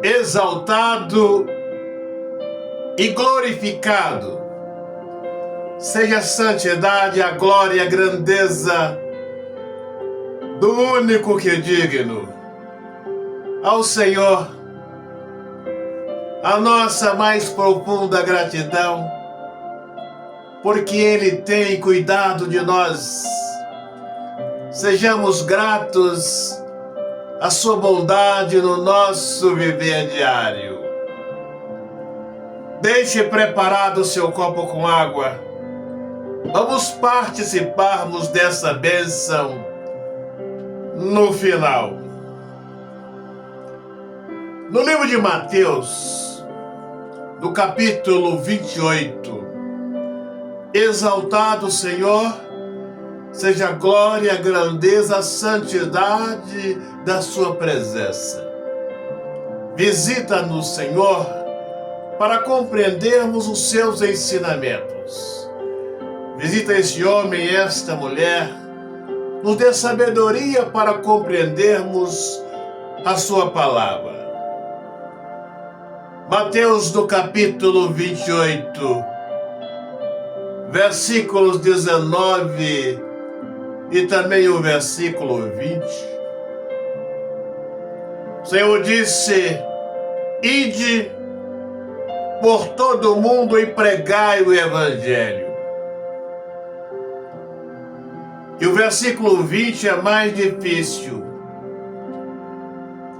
exaltado e glorificado seja a santidade, a glória e a grandeza do único que é digno. Ao Senhor, a nossa mais profunda gratidão, porque Ele tem cuidado de nós. Sejamos gratos à sua bondade no nosso viver diário. Deixe preparado o seu copo com água. Vamos participarmos dessa bênção no final. No livro de Mateus, no capítulo 28, exaltado Senhor, seja a glória, a grandeza, a santidade da sua presença. Visita-nos, Senhor, para compreendermos os seus ensinamentos. Visita este homem e esta mulher, nos dê sabedoria para compreendermos a sua palavra. Mateus, no capítulo 28, versículos 19 e também o versículo 20. O Senhor disse: ide por todo o mundo e pregai o Evangelho. E o versículo 20 é mais difícil.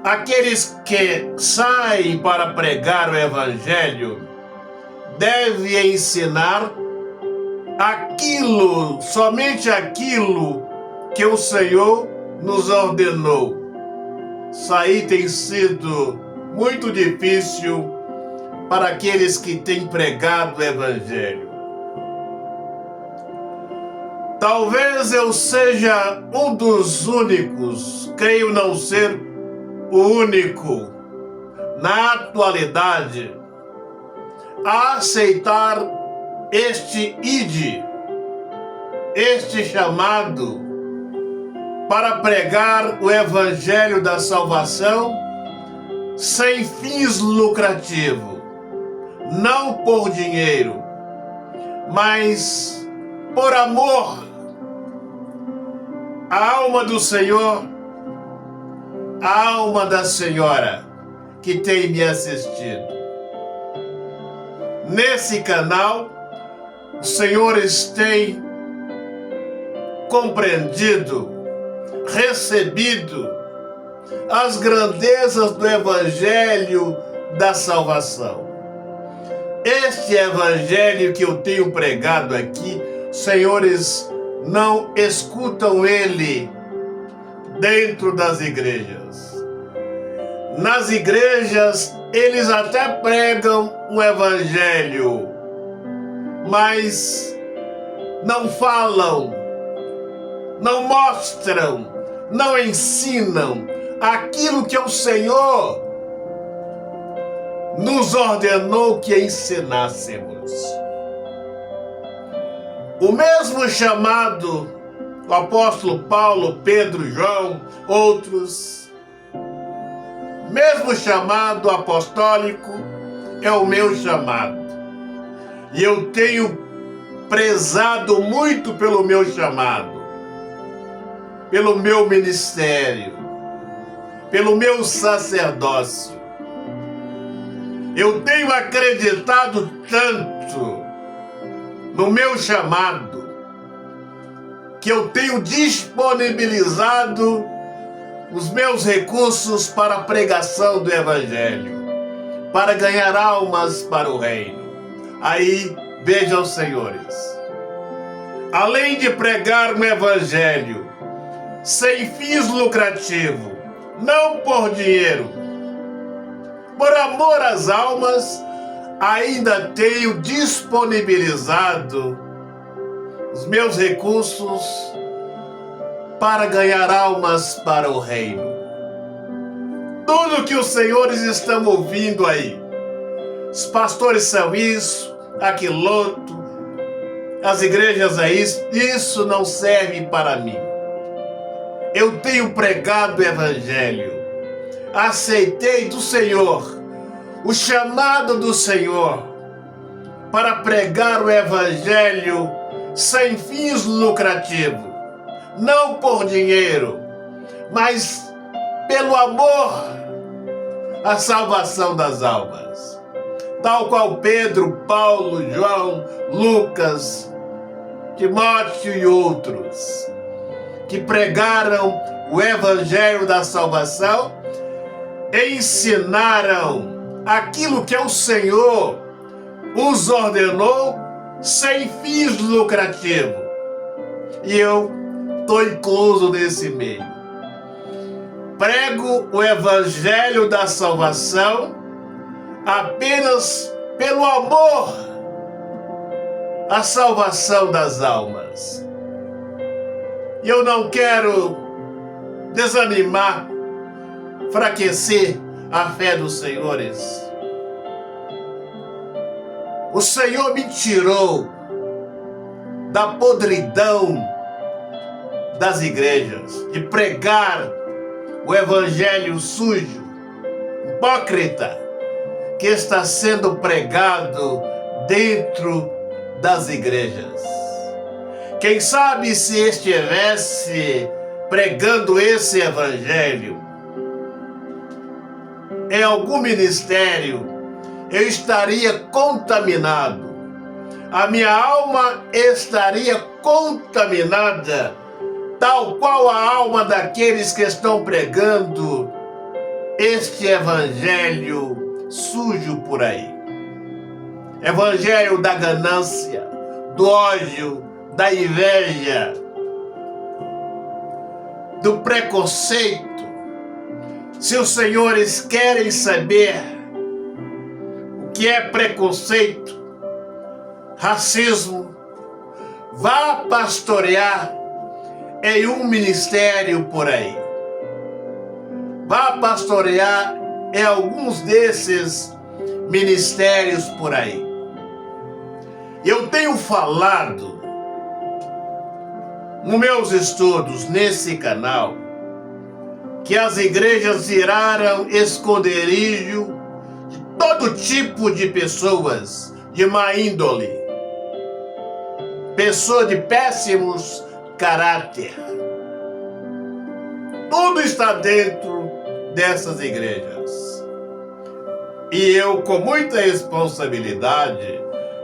Aqueles que saem para pregar o Evangelho devem ensinar aquilo, somente aquilo que o Senhor nos ordenou. Sair tem sido muito difícil para aqueles que têm pregado o Evangelho. Talvez eu seja um dos únicos, creio não ser o único, na atualidade, a aceitar este ide, este chamado para pregar o Evangelho da salvação sem fins lucrativos, não por dinheiro, mas por amor à alma do Senhor, à alma da Senhora que tem me assistido. Nesse canal, os senhores têm compreendido, recebido as grandezas do Evangelho da salvação. Este Evangelho que eu tenho pregado aqui, senhores não escutam ele dentro das igrejas. Nas igrejas, eles até pregam um Evangelho, mas não falam, não mostram, não ensinam aquilo que o Senhor nos ordenou que ensinássemos. O mesmo chamado, o apóstolo Paulo, Pedro, João, outros, mesmo chamado apostólico é o meu chamado. E eu tenho prezado muito pelo meu chamado, pelo meu ministério, pelo meu sacerdócio. Eu tenho acreditado tanto no meu chamado que eu tenho disponibilizado os meus recursos para a pregação do Evangelho, para ganhar almas para o reino. Aí, vejam, senhores, além de pregar um Evangelho sem fins lucrativos, não por dinheiro, por amor às almas, ainda tenho disponibilizado os meus recursos para ganhar almas para o reino. Tudo que os senhores estão ouvindo aí, os pastores são isso, aquilo outro, as igrejas é isso não serve para mim. Eu tenho pregado o Evangelho, aceitei do Senhor o chamado do Senhor para pregar o Evangelho sem fins lucrativos, não por dinheiro, mas pelo amor à salvação das almas. Tal qual Pedro, Paulo, João, Lucas, Timóteo e outros, que pregaram o Evangelho da salvação, ensinaram aquilo que o Senhor os ordenou sem fins lucrativos. E eu estou incluso nesse meio. Prego o Evangelho da salvação apenas pelo amor à salvação das almas. E eu não quero desanimar, enfraquecer a fé dos senhores. O Senhor me tirou da podridão das igrejas, de pregar o evangelho sujo, hipócrita, que está sendo pregado dentro das igrejas. Quem sabe se estivesse pregando esse evangelho em algum ministério, eu estaria contaminado. A minha alma estaria contaminada, tal qual a alma daqueles que estão pregando este evangelho sujo por aí. Evangelho da ganância, do ódio, da inveja, do preconceito. Se os senhores querem saber o que é preconceito, racismo, vá pastorear em um ministério por aí. Vá pastorear em alguns desses ministérios por aí. Eu tenho falado nos meus estudos nesse canal que as igrejas viraram esconderijo de todo tipo de pessoas de má índole, pessoas de péssimos caráter. Tudo está dentro dessas igrejas. E eu, com muita responsabilidade,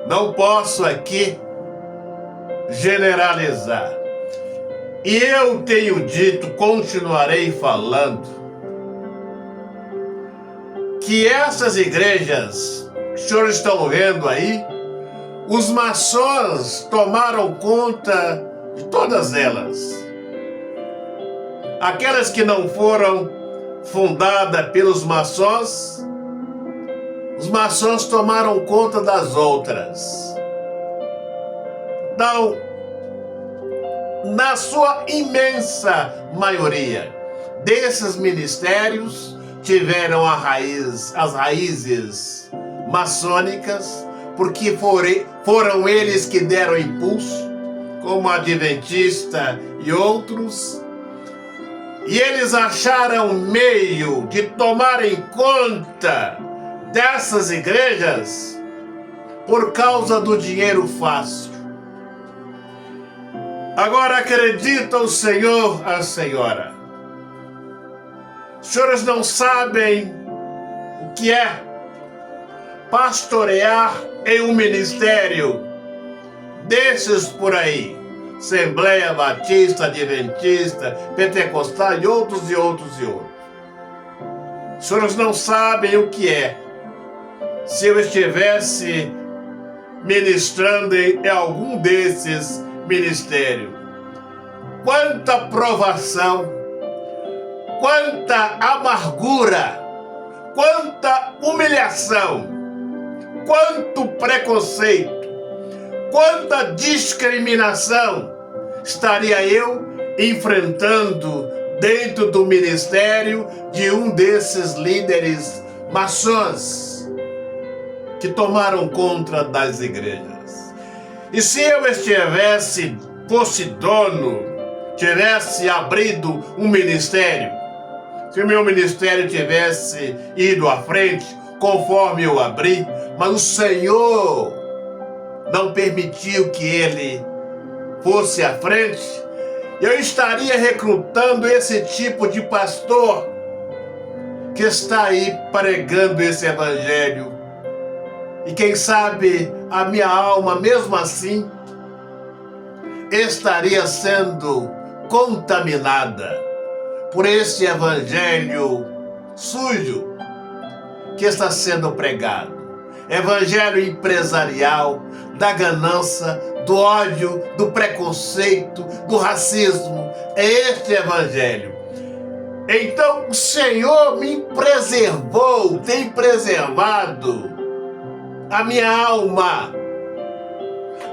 não posso aqui generalizar. E eu tenho dito, continuarei falando, que essas igrejas que os senhores estão vendo aí, os maçons tomaram conta de todas elas. Aquelas que não foram fundadas pelos maçons, os maçons tomaram conta das outras. Então, na sua imensa maioria, desses ministérios tiveram as raízes maçônicas, porque foram eles que deram impulso, como a Adventista e outros, e eles acharam meio de tomarem conta dessas igrejas por causa do dinheiro fácil. Agora acredita o Senhor, a Senhora. Os senhores não sabem o que é pastorear em um ministério desses por aí. Assembleia Batista, Adventista, Pentecostal e outros e outros e outros. Os senhores não sabem o que é. Se eu estivesse ministrando em algum desses ministérios, quanta provação, quanta amargura, quanta humilhação, quanto preconceito, quanta discriminação estaria eu enfrentando dentro do ministério de um desses líderes maçons que tomaram conta das igrejas. E se eu fosse dono, tivesse abrido um ministério, se o meu ministério tivesse ido à frente, conforme eu abri, mas o Senhor não permitiu que ele fosse à frente, eu estaria recrutando esse tipo de pastor que está aí pregando esse evangelho. E quem sabe a minha alma, mesmo assim, estaria sendo contaminada por esse evangelho sujo que está sendo pregado. Evangelho empresarial, da ganância, do ódio, do preconceito, do racismo. É este evangelho. Então o Senhor me preservou, tem preservado a minha alma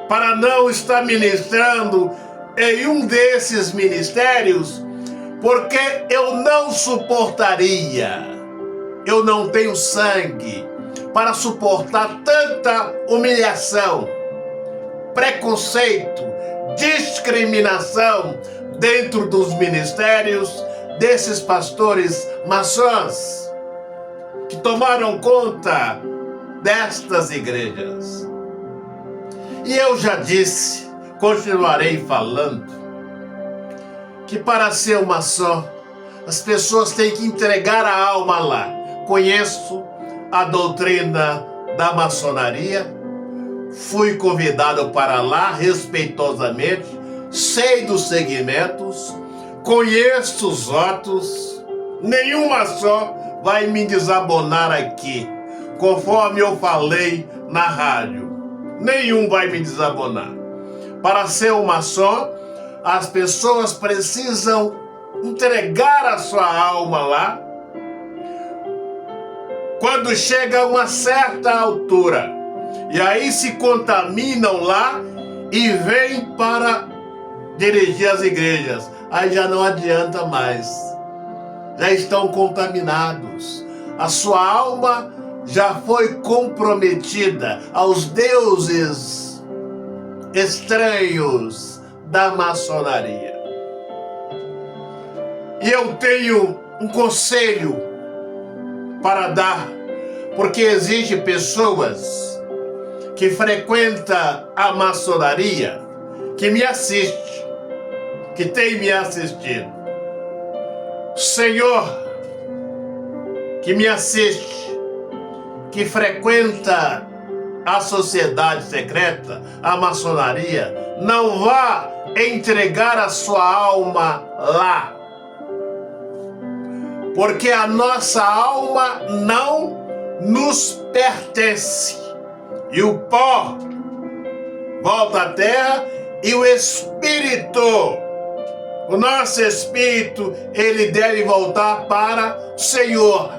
para não estar ministrando em um desses ministérios, porque eu não suportaria, eu não tenho sangue para suportar tanta humilhação, preconceito, discriminação dentro dos ministérios desses pastores maçons que tomaram conta destas igrejas. E eu já disse, continuarei falando, que para ser um maçom, as pessoas têm que entregar a alma lá. Conheço a doutrina da maçonaria, fui convidado para lá respeitosamente, sei dos segmentos, conheço os votos, nenhum maçom vai me desabonar aqui, conforme eu falei na rádio. Nenhum vai me desabonar. Para ser um maçom, as pessoas precisam entregar a sua alma lá. Quando chega a uma certa altura, e aí se contaminam lá e vêm para dirigir as igrejas. Aí já não adianta mais. Já estão contaminados. A sua alma já foi comprometida aos deuses estranhos da maçonaria. E eu tenho um conselho para dar, porque existem pessoas que frequentam a maçonaria, que me assistem, que tem me assistido. Senhor, que me assiste, que frequenta a sociedade secreta, a maçonaria, não vá entregar a sua alma lá. Porque a nossa alma não nos pertence. E o pó volta à terra e o espírito, o nosso espírito, ele deve voltar para o Senhor.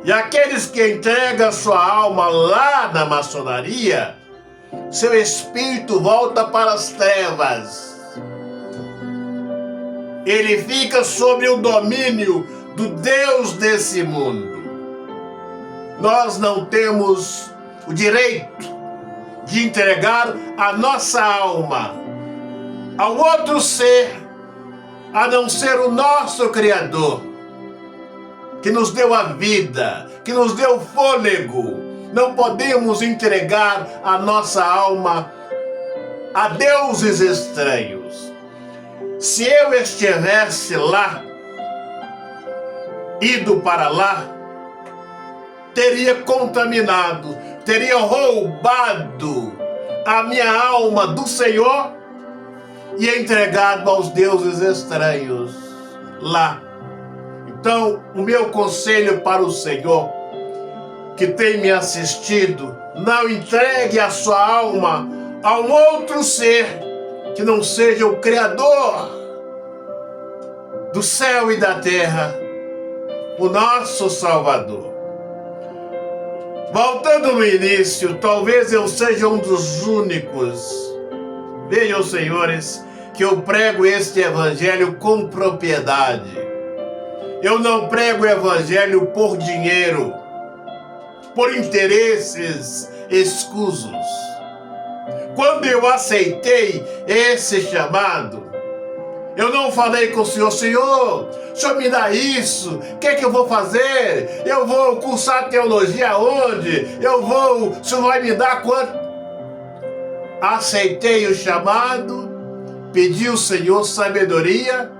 E aqueles que entregam a sua alma lá na maçonaria, seu espírito volta para as trevas. Ele fica sob o domínio do Deus desse mundo. Nós não temos o direito de entregar a nossa alma a um outro ser, a não ser o nosso Criador, que nos deu a vida, que nos deu o fôlego. Não podemos entregar a nossa alma a deuses estranhos. Se eu estivesse lá, ido para lá, teria contaminado, teria roubado a minha alma do Senhor e entregado aos deuses estranhos lá. Então, o meu conselho para o Senhor, que tem me assistido, não entregue a sua alma a um outro ser que não seja o Criador do céu e da terra, o nosso Salvador. Voltando no início, talvez eu seja um dos únicos, vejam, senhores, que eu prego este evangelho com propriedade. Eu não prego o evangelho por dinheiro, por interesses escusos. Quando eu aceitei esse chamado, Eu não falei com o Senhor, Senhor, o Senhor me dá isso, o que é que eu vou fazer? Eu vou cursar teologia aonde? O Senhor vai me dar quanto? Aceitei o chamado, pedi ao Senhor sabedoria,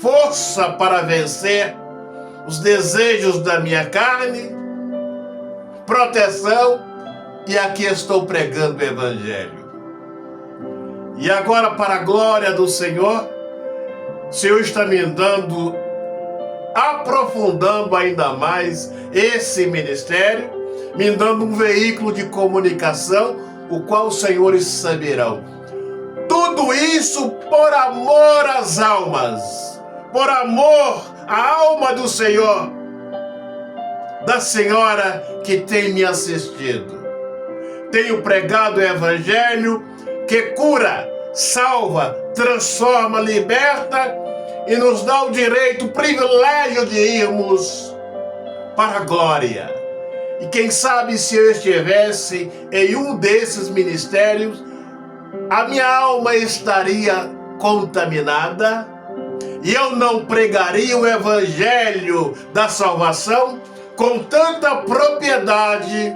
força para vencer os desejos da minha carne, proteção, e aqui estou pregando o Evangelho. E agora, para a glória do Senhor, o Senhor está me dando, aprofundando ainda mais esse ministério, me dando um veículo de comunicação, o qual os senhores saberão. Tudo isso por amor às almas, por amor à alma do Senhor, da senhora que tem me assistido. Tenho pregado o Evangelho que cura, salva, transforma, liberta e nos dá o direito, o privilégio de irmos para a glória. E quem sabe se eu estivesse em um desses ministérios, a minha alma estaria contaminada e eu não pregaria o Evangelho da salvação com tanta propriedade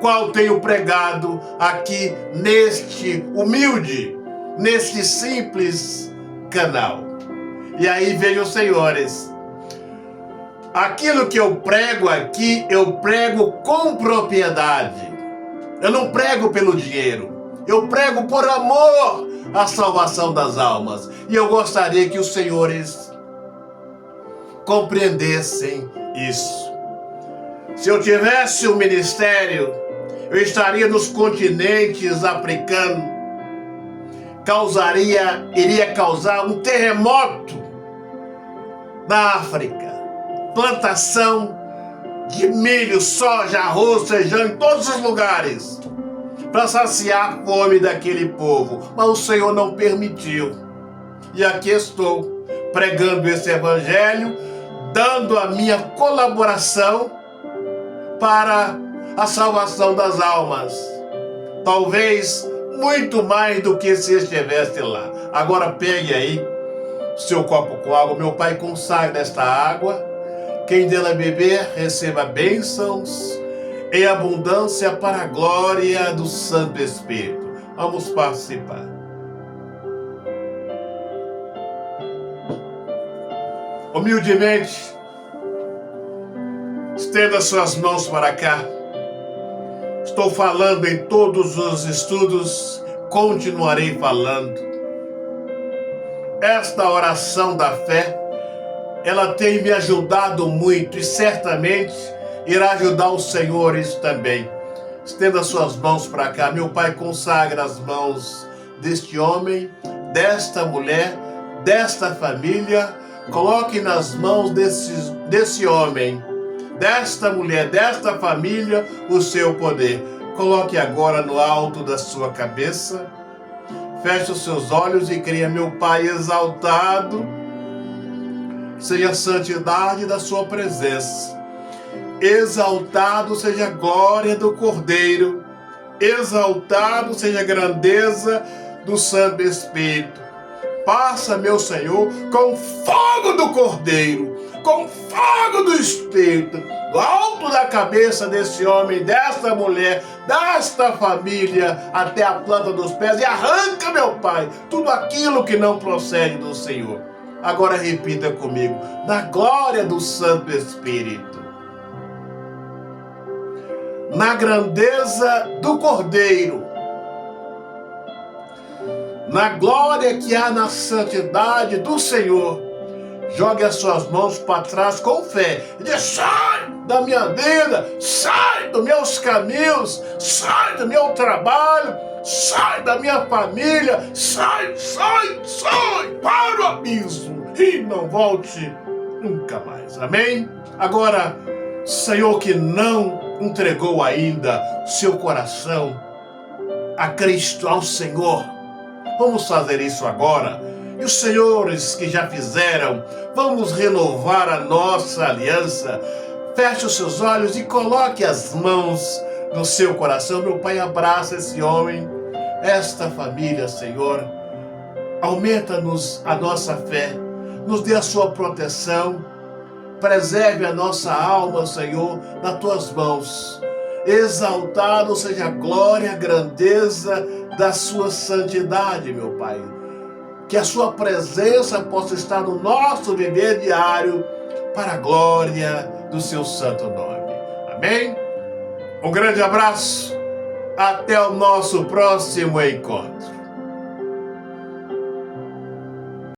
qual tenho pregado aqui neste humilde, neste simples canal. E aí vejam, senhores, aquilo que eu prego aqui, eu prego com propriedade. Eu não prego pelo dinheiro, eu prego por amor à salvação das almas. E eu gostaria que os senhores compreendessem isso. Se eu tivesse um ministério, eu estaria nos continentes africanos, iria causar um terremoto na África, plantação de milho, soja, arroz, feijão em todos os lugares, para saciar a fome daquele povo, mas o Senhor não permitiu. E aqui estou, pregando esse Evangelho, dando a minha colaboração para a salvação das almas. Talvez muito mais do que se estivesse lá. Agora pegue aí seu copo com água. Meu Pai, consagra esta água. Quem dela beber, receba bênçãos em abundância para a glória do Santo Espírito. Vamos participar. Humildemente, estenda suas mãos para cá. Estou falando em todos os estudos, continuarei falando. Esta oração da fé, ela tem me ajudado muito e certamente irá ajudar os senhores também. Estenda suas mãos para cá. Meu Pai, consagra as mãos deste homem, desta mulher, desta família. Coloque nas mãos desse homem, desta mulher, desta família, o seu poder. Coloque agora no alto da sua cabeça. Feche os seus olhos e creia, meu Pai exaltado, seja a santidade da sua presença. Exaltado seja a glória do Cordeiro. Exaltado seja a grandeza do Santo Espírito. Passa, meu Senhor, com fogo do Cordeiro, com fogo do Espírito, do alto da cabeça desse homem, desta mulher, desta família, até a planta dos pés, e arranca, meu Pai, tudo aquilo que não procede do Senhor. Agora repita comigo, na glória do Santo Espírito, na grandeza do Cordeiro, na glória que há na santidade do Senhor, jogue as suas mãos para trás com fé e diz: sai da minha vida, sai dos meus caminhos, sai do meu trabalho, sai da minha família, sai para o abismo e não volte nunca mais. Amém? Agora, Senhor que não entregou ainda seu coração a Cristo, ao Senhor, vamos fazer isso agora. E os senhores que já fizeram, vamos renovar a nossa aliança. Feche os seus olhos e coloque as mãos no seu coração. Meu Pai, abraça esse homem, esta família, Senhor. Aumenta-nos a nossa fé, nos dê a sua proteção, preserve a nossa alma, Senhor, nas tuas mãos. Exaltado seja a glória, a grandeza da sua santidade, meu Pai. Que a sua presença possa estar no nosso viver diário, para a glória do seu santo nome. Amém? Um grande abraço. Até o nosso próximo encontro.